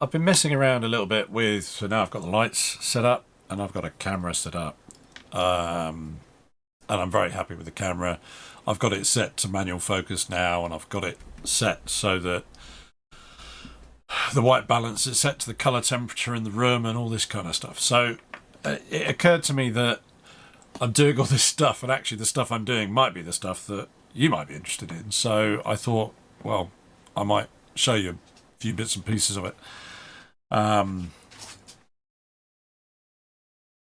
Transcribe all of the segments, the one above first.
I've been messing around a little bit with, so now I've got the lights set up and I've got a camera set up. Um, and I'm very happy with the camera. I've got it set to manual focus now, and I've got it set so that the white balance is set to the color temperature in the room and all this kind of stuff. So it occurred to me that I'm doing all this stuff, and actually the stuff I'm doing might be the stuff that you might be interested in. So I thought, well, I might show you a few bits and pieces of it. Um,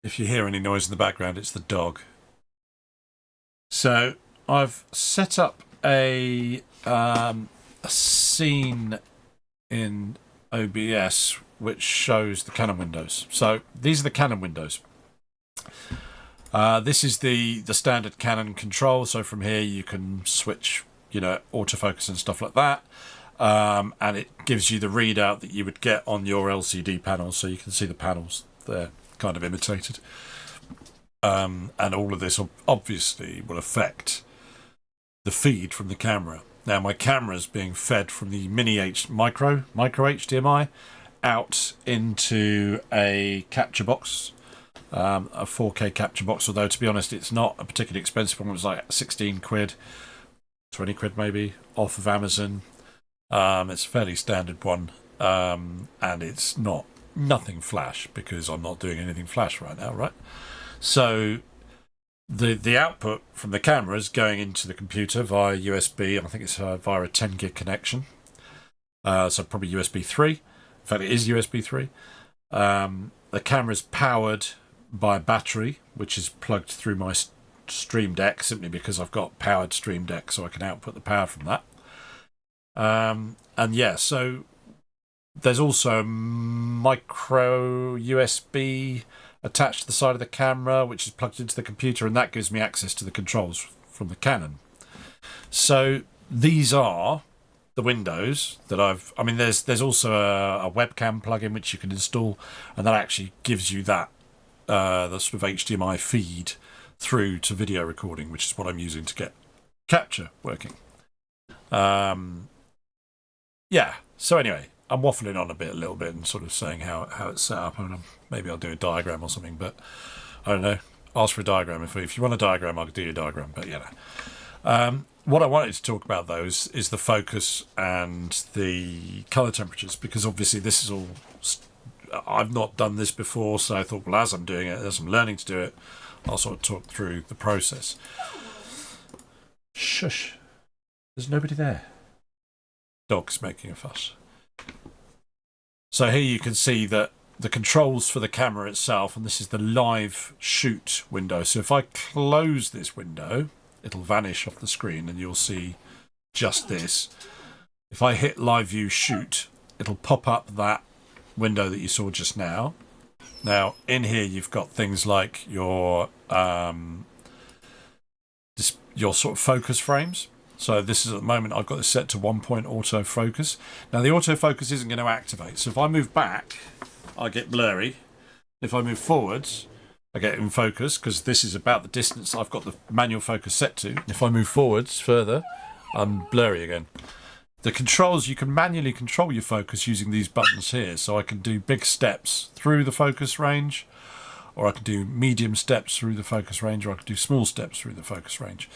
if you hear any noise in the background, it's the dog. So I've set up a scene in OBS which shows the Canon windows. So these are the Canon windows. This is the standard Canon control. So from here you can switch, autofocus and stuff like that. And it gives you the readout that you would get on your LCD panels, so you can see the panels. They're kind of imitated. And all of this obviously will affect the feed from the camera. Now my camera is being fed from the micro HDMI out into a capture box, a 4K capture box. Although to be honest, it's not a particularly expensive one. It was like 16 quid, 20 quid maybe off of Amazon. It's a fairly standard one, and it's nothing flash because I'm not doing anything flash right now, right? So the output from the camera is going into the computer via USB. I think it's via a 10 gig connection. So probably USB 3. In fact, it is USB 3. The camera is powered by a battery, which is plugged through my Stream Deck, simply because I've got powered Stream Deck, so I can output the power from that. And yeah, so there's also a micro USB attached to the side of the camera, which is plugged into the computer, and that gives me access to the controls from the Canon. So these are the windows that there's also a webcam plugin which you can install, and that actually gives you that the sort of HDMI feed through to video recording, which is what I'm using to get capture working. Yeah, so anyway, I'm waffling on a little bit and sort of saying how it's set up. I mean, maybe I'll do a diagram or something, but I don't know. Ask for a diagram. If you want a diagram, I'll do your diagram, but what I wanted to talk about, though, is the focus and the color temperatures, because obviously this is all... I've not done this before, so I thought, well, as I'm doing it, as I'm learning to do it, I'll sort of talk through the process. Shush. There's nobody there. Dog's making a fuss. So here you can see that the controls for the camera itself, and this is the live shoot window. So if I close this window, it'll vanish off the screen and you'll see just this. If I hit live view shoot, it'll pop up that window that you saw just now. Now in here you've got things like your sort of focus frames. So this is, at the moment, I've got this set to 1-point autofocus. Now the autofocus isn't going to activate. So if I move back, I get blurry. If I move forwards, I get in focus, because this is about the distance I've got the manual focus set to. If I move forwards further, I'm blurry again. The controls, you can manually control your focus using these buttons here. So I can do big steps through the focus range, or I can do medium steps through the focus range, or I can do small steps through the focus range.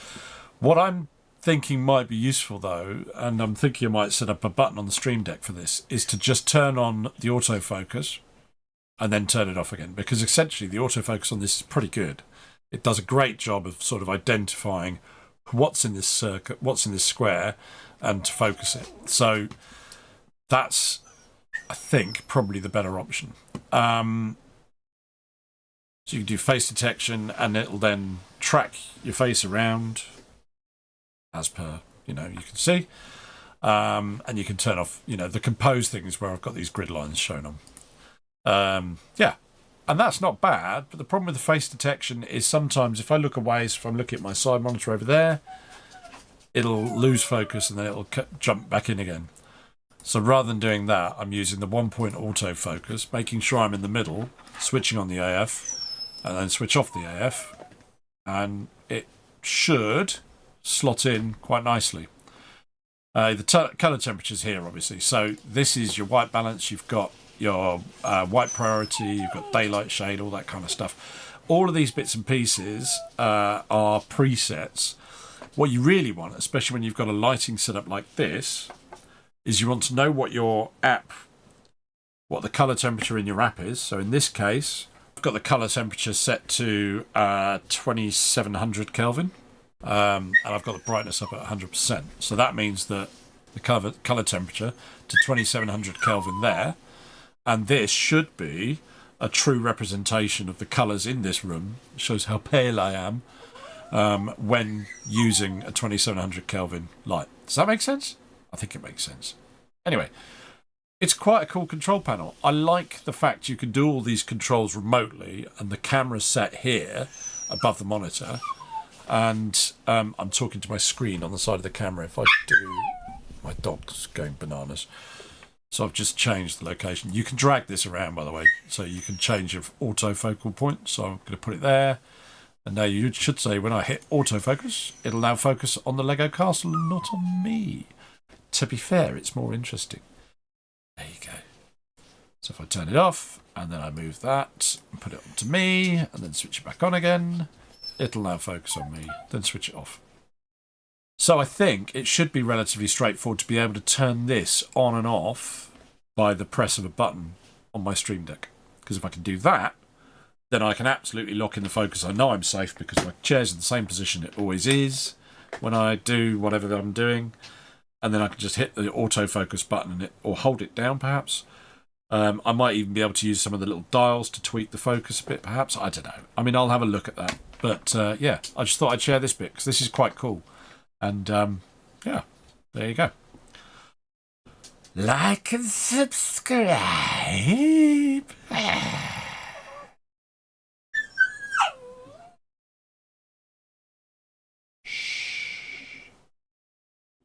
What I'm thinking might be useful, though, and I'm thinking I might set up a button on the Stream Deck for this, is to just turn on the autofocus and then turn it off again, because essentially the autofocus on this is pretty good. It does a great job of sort of identifying what's in this circuit, what's in this square, and to focus it. So that's, I think, probably the better option. So you can do face detection, and it'll then track your face around as per, you can see. And you can turn off, the compose things where I've got these grid lines shown on. And that's not bad, but the problem with the face detection is sometimes if I look away, so if I'm looking at my side monitor over there, it'll lose focus and then it'll jump back in again. So rather than doing that, I'm using the 1-point autofocus, making sure I'm in the middle, switching on the AF, and then switch off the AF, and it should slot in quite nicely. The color temperatures here, obviously. So this is your white balance. You've got your white priority, you've got daylight shade, all that kind of stuff. All of these bits and pieces are presets. What you really want, especially when you've got a lighting setup like this, is you want to know what the color temperature in your app is. So in this case, I've got the color temperature set to 2700 Kelvin, and I've got the brightness up at 100%. So that means that the color temperature to 2700 Kelvin there, and this should be a true representation of the colors in this room. It shows how pale I am when using a 2700 Kelvin light. Does that make sense? I think it makes sense. Anyway, it's quite a cool control panel. I like the fact you can do all these controls remotely, and the camera's set here above the monitor, and I'm talking to my screen on the side of the camera. If I do, my dog's going bananas. So I've just changed the location. You can drag this around, by the way, so you can change your autofocal point. So I'm going to put it there. And now you should say, when I hit autofocus, it'll now focus on the Lego castle and not on me. To be fair, it's more interesting. There you go. So if I turn it off, and then I move that, and put it onto me, and then switch it back on again, it'll now focus on me, then switch it off. So I think it should be relatively straightforward to be able to turn this on and off by the press of a button on my Stream Deck. Because if I can do that, then I can absolutely lock in the focus. I know I'm safe because my chair's in the same position it always is when I do whatever I'm doing. And then I can just hit the autofocus button or hold it down, perhaps. I might even be able to use some of the little dials to tweak the focus a bit, perhaps. I don't know. I mean, I'll have a look at that. But yeah, I just thought I'd share this bit because this is quite cool. And yeah, there you go. Like and subscribe.